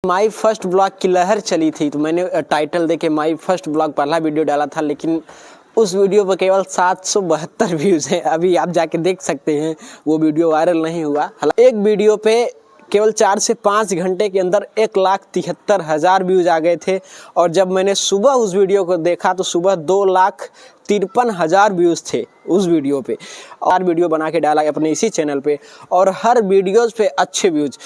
My first blog की लहर चली थी तो मैंने टाइटल देके माई फर्स्ट ब्लॉग पहला वीडियो डाला था, लेकिन उस वीडियो पर केवल 772 व्यूज़ हैं। अभी आप जाके देख सकते हैं, वो वीडियो वायरल नहीं हुआ। एक वीडियो पे केवल 4 से 5 घंटे के अंदर 1,73,000 व्यूज़ आ गए थे, और जब मैंने सुबह उस वीडियो को देखा तो सुबह 2,53,000 व्यूज़ थे उस वीडियो पे। और वीडियो बना के डाला अपने इसी चैनल पे, और हर वीडियोज़ पे अच्छे व्यूज़,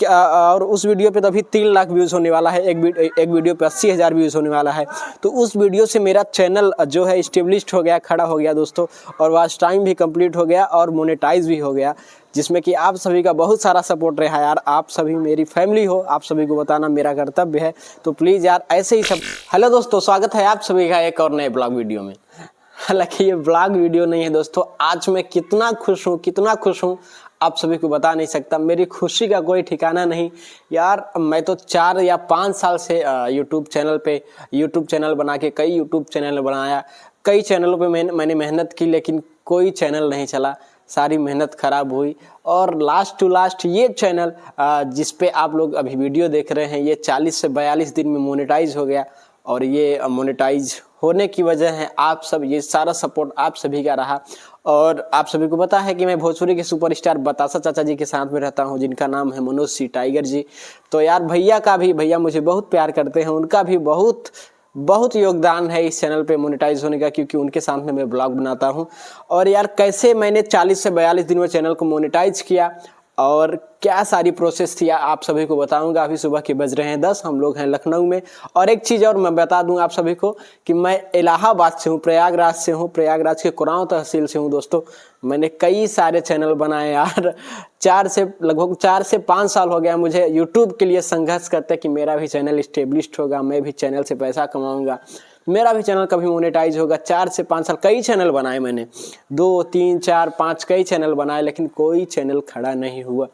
और उस वीडियो पे तो अभी 3 लाख व्यूज़ होने वाला है। एक वीडियो पे 80,000 व्यूज़ होने वाला है। तो उस वीडियो से मेरा चैनल जो है इस्टेब्लिश्ड हो गया, खड़ा हो गया दोस्तों, और वॉच टाइम भी कंप्लीट हो गया और मोनेटाइज भी हो गया, जिसमें कि आप सभी का बहुत सारा सपोर्ट रहा यार। आप सभी मेरी फैमिली हो, आप सभी को बताना मेरा कर्तव्य है, तो प्लीज़ यार ऐसे ही सब। हेलो दोस्तों, स्वागत है आप सभी का एक और नए ब्लॉग वीडियो में। हालांकि ये ब्लॉग वीडियो नहीं है दोस्तों। आज मैं कितना खुश हूँ आप सभी को बता नहीं सकता। मेरी खुशी का कोई ठिकाना नहीं यार। मैं तो 4 या 5 साल से यूट्यूब चैनल बना के कई यूट्यूब चैनल बनाया, कई चैनलों पे मैंने मेहनत की, लेकिन कोई चैनल नहीं चला, सारी मेहनत ख़राब हुई। और लास्ट टू लास्ट ये चैनल जिस पे आप लोग अभी वीडियो देख रहे हैं, ये 40 से 42 दिन में मोनेटाइज हो गया। और ये मोनेटाइज होने की वजह है आप सब, ये सारा सपोर्ट आप सभी का रहा। और आप सभी को पता है कि मैं भोजपुरी के सुपरस्टार बतासा चाचा जी के साथ में रहता हूं, जिनका नाम है मनोज सी टाइगर जी। तो यार भैया मुझे बहुत प्यार करते हैं, उनका भी बहुत योगदान है इस चैनल पे मोनेटाइज होने का, क्योंकि उनके साथ में मैं ब्लॉग बनाता हूं। और यार कैसे मैंने 40 से 42 दिन में चैनल को मोनेटाइज किया और क्या सारी प्रोसेस थी आप सभी को बताऊंगा। अभी सुबह के बज रहे हैं 10, हम लोग हैं लखनऊ में। और एक चीज़ और मैं बता दूं आप सभी को कि मैं इलाहाबाद से हूं, प्रयागराज के कुरांव तहसील से हूं दोस्तों। मैंने कई सारे चैनल बनाए यार। लगभग 4 से 5 साल हो गया मुझे यूट्यूब के लिए संघर्ष करते कि मेरा भी चैनल इस्टेब्लिश्ड होगा, मैं भी चैनल से पैसा कमाऊँगा, मेरा भी चैनल कभी मोनेटाइज होगा। 4 से 5 साल कई चैनल बनाए मैंने, 2, 3, 4, 5 कई चैनल बनाए, लेकिन कोई चैनल खड़ा नहीं हुआ।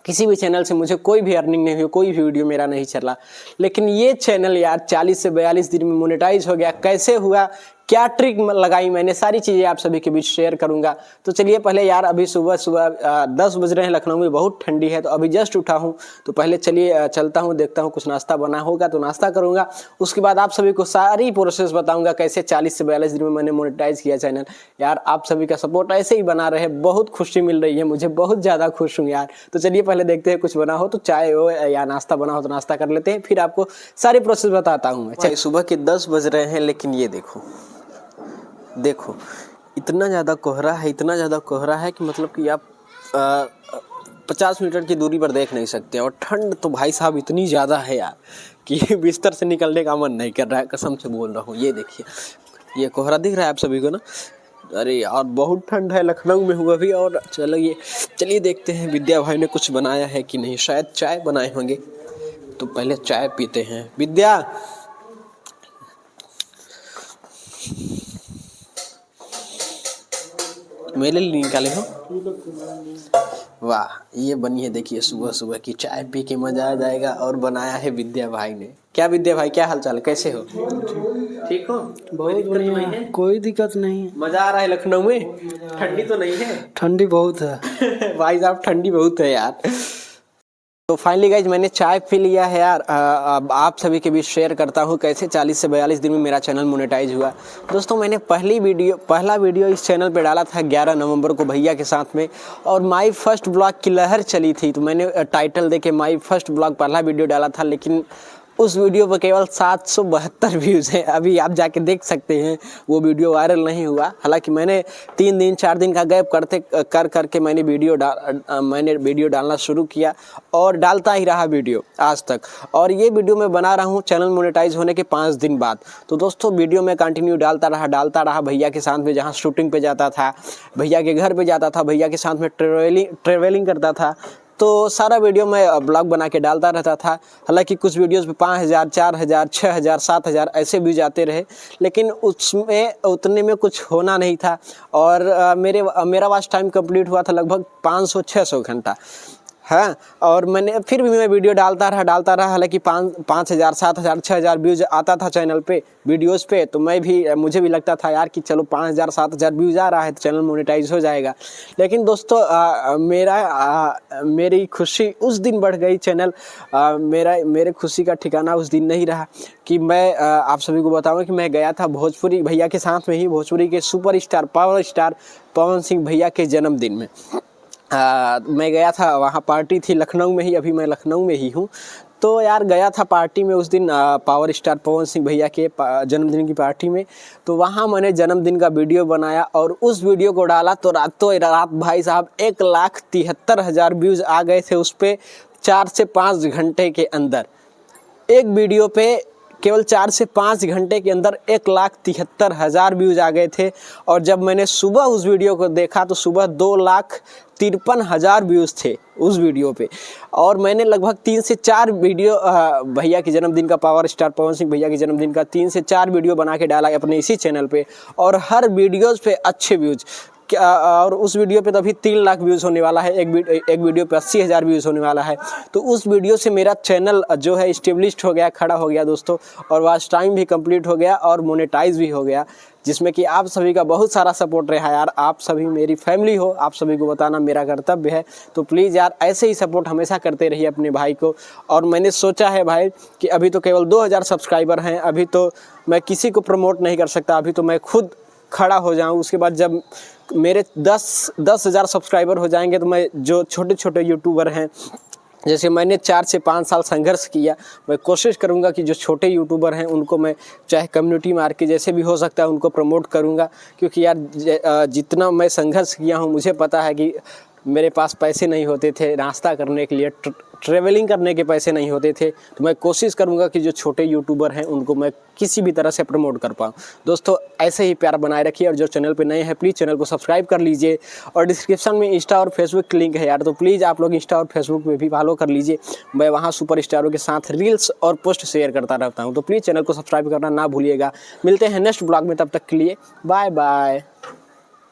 किसी भी चैनल से मुझे कोई भी अर्निंग नहीं हुई, कोई भी वीडियो मेरा नहीं चला। लेकिन ये चैनल यार 40 से 42 दिन में मोनेटाइज हो गया। कैसे हुआ, क्या ट्रिक लगाई मैंने, सारी चीज़ें आप सभी के बीच शेयर करूंगा। तो चलिए पहले यार, अभी सुबह 10 बज रहे हैं, लखनऊ में बहुत ठंडी है, तो अभी जस्ट उठा हूं, तो पहले चलिए चलता हूं, देखता हूं कुछ नाश्ता बना होगा तो नाश्ता करूंगा। उसके बाद आप सभी को सारी प्रोसेस बताऊंगा कैसे 40 से 42 दिन में मैंने मोनेटाइज किया चैनल। यार आप सभी का सपोर्ट ऐसे ही बना रहे, बहुत खुशी मिल रही है मुझे, बहुत ज़्यादा खुश हूँ यार। तो चलिए पहले देखते हैं, कुछ बना हो तो चाय हो या नाश्ता बना हो तो नाश्ता कर लेते हैं, फिर आपको सारी प्रोसेस बताता हूँ मैं। सुबह के 10 बज रहे हैं, लेकिन ये देखो इतना ज़्यादा कोहरा है कि मतलब कि आप 50 मीटर की दूरी पर देख नहीं सकते। और ठंड तो भाई साहब इतनी ज़्यादा है यार कि बिस्तर से निकलने का मन नहीं कर रहा है, कसम से बोल रहा हूँ। ये देखिए, ये कोहरा दिख रहा है आप सभी को ना। अरे यार बहुत ठंड है, लखनऊ में हुआ भी। और चलिए देखते हैं विद्या भाई ने कुछ बनाया है कि नहीं, शायद चाय बनाए होंगे, तो पहले चाय पीते हैं। विद्या, मेरे लिए निकाले हो? वाह, ये बनी है देखिए, सुबह की चाय पी के मजा आ जाएगा। और बनाया है विद्या भाई ने। क्या विद्या भाई, क्या हाल चाल, कैसे हो? ठीक हो? बहुत बढ़िया, कोई दिक्कत नहीं। मजा आ रहा है लखनऊ में? ठंडी तो नहीं है? ठंडी बहुत है भाई साहब, ठंडी बहुत है यार। तो फाइनली गाइज मैंने चाय पी लिया है यार। अब आप सभी के बीच शेयर करता हूँ कैसे 40 से 42 दिन में मेरा चैनल मोनेटाइज हुआ। दोस्तों मैंने पहला वीडियो इस चैनल पे डाला था 11 नवंबर को भैया के साथ में, और माई फर्स्ट ब्लॉग की लहर चली थी, तो मैंने टाइटल देके माई फर्स्ट ब्लॉग पहला वीडियो डाला था, लेकिन उस वीडियो पर केवल 772 व्यूज़ हैं। अभी आप जाके देख सकते हैं, वो वीडियो वायरल नहीं हुआ। हालांकि मैंने 3 दिन 4 दिन का गैप करके मैंने वीडियो डालना शुरू किया, और डालता ही रहा वीडियो आज तक। और ये वीडियो मैं बना रहा हूँ चैनल मोनेटाइज होने के 5 दिन बाद। तो दोस्तों वीडियो मैं कंटिन्यू डालता रहा भैया के साथ में, जहाँ शूटिंग पे जाता था, भैया के घर पे जाता था, भैया के साथ में ट्रेवलिंग करता था, तो सारा वीडियो मैं ब्लॉग बना के डालता रहता था। हालांकि कुछ वीडियोस पे 5,000, 4,000, 6,000, 7,000 ऐसे व्यूज आते रहे, लेकिन उसमें उतने में कुछ होना नहीं था। और मेरा वॉच टाइम कंप्लीट हुआ था लगभग 500-600 घंटा। हाँ, और मैंने फिर भी मैं वीडियो डालता रहा, हालांकि 5,000 7,000 6,000 व्यूज़ आता था चैनल पे वीडियोस पे, तो मुझे भी लगता था यार कि चलो 5,000 7,000 व्यूज़ आ रहा है तो चैनल मोनेटाइज हो जाएगा। लेकिन दोस्तों मेरी खुशी उस दिन बढ़ गई, चैनल मेरे खुशी का ठिकाना उस दिन नहीं रहा कि मैं आप सभी को बताऊँ कि मैं गया था भोजपुरी भैया के साथ में ही, भोजपुरी के superstar power star Pawan Singh भैया के जन्मदिन में मैं गया था। वहाँ पार्टी थी लखनऊ में ही, अभी मैं लखनऊ में ही हूँ। तो यार गया था पार्टी में उस दिन, पावर स्टार पवन सिंह भैया के जन्मदिन की पार्टी में। तो वहाँ मैंने जन्मदिन का वीडियो बनाया और उस वीडियो को डाला तो रातों रात भाई साहब 1,73,000 व्यूज़ आ गए थे उस पर 4 से 5 घंटे के अंदर। एक वीडियो पे केवल 4 से 5 घंटे के अंदर 1,73,000 व्यूज़ आ गए थे। और जब मैंने सुबह उस वीडियो को देखा तो सुबह 2,53,000 व्यूज़ थे उस वीडियो पे। और मैंने लगभग 3 से 4 वीडियो भैया के जन्मदिन का, पावर स्टार पवन सिंह भैया के जन्मदिन का 3 से 4 वीडियो बना के डाला अपने इसी चैनल पे, और हर वीडियोज़ पे अच्छे व्यूज़। और उस वीडियो पे तो अभी 3 लाख व्यूज़ होने वाला है, एक वीडियो पे 80,000 व्यूज़ होने वाला है। तो उस वीडियो से मेरा चैनल जो है इस्टेब्लिश्ड हो गया, खड़ा हो गया दोस्तों, और वॉच टाइम भी कंप्लीट हो गया और मोनेटाइज भी हो गया, जिसमें कि आप सभी का बहुत सारा सपोर्ट रहा यार। आप सभी मेरी फैमिली हो, आप सभी को बताना मेरा कर्तव्य है। तो प्लीज़ यार ऐसे ही सपोर्ट हमेशा करते रहिए अपने भाई को। और मैंने सोचा है भाई कि अभी तो केवल 2,000 सब्सक्राइबर हैं, अभी तो मैं किसी को प्रमोट नहीं कर सकता, अभी तो मैं खुद खड़ा हो जाऊं। उसके बाद जब मेरे 10,000 सब्सक्राइबर हो जाएंगे तो मैं जो छोटे छोटे यूट्यूबर हैं, जैसे मैंने 4 से 5 साल संघर्ष किया, मैं कोशिश करूंगा कि जो छोटे यूट्यूबर हैं उनको मैं चाहे कम्युनिटी मार के जैसे भी हो सकता है उनको प्रमोट करूंगा। क्योंकि यार जितना मैं संघर्ष किया हूं, मुझे पता है कि मेरे पास पैसे नहीं होते थे नाश्ता करने के लिए, ट्रैवलिंग करने के पैसे नहीं होते थे। तो मैं कोशिश करूंगा कि जो छोटे यूट्यूबर हैं उनको मैं किसी भी तरह से प्रमोट कर पाऊँ। दोस्तों ऐसे ही प्यार बनाए रखिए, और जो चैनल पे नए हैं प्लीज़ चैनल को सब्सक्राइब कर लीजिए। और डिस्क्रिप्शन में इंस्टा और फेसबुक की लिंक है यार, तो प्लीज़ आप लोग इंस्टा और फेसबुक पे भी फॉलो कर लीजिए। मैं वहाँ सुपर स्टारों के साथ रील्स और पोस्ट शेयर करता रहता हूँ, तो प्लीज़ चैनल को सब्सक्राइब करना ना भूलिएगा। मिलते हैं नेक्स्ट ब्लॉग में, तब तक के लिए बाय बाय।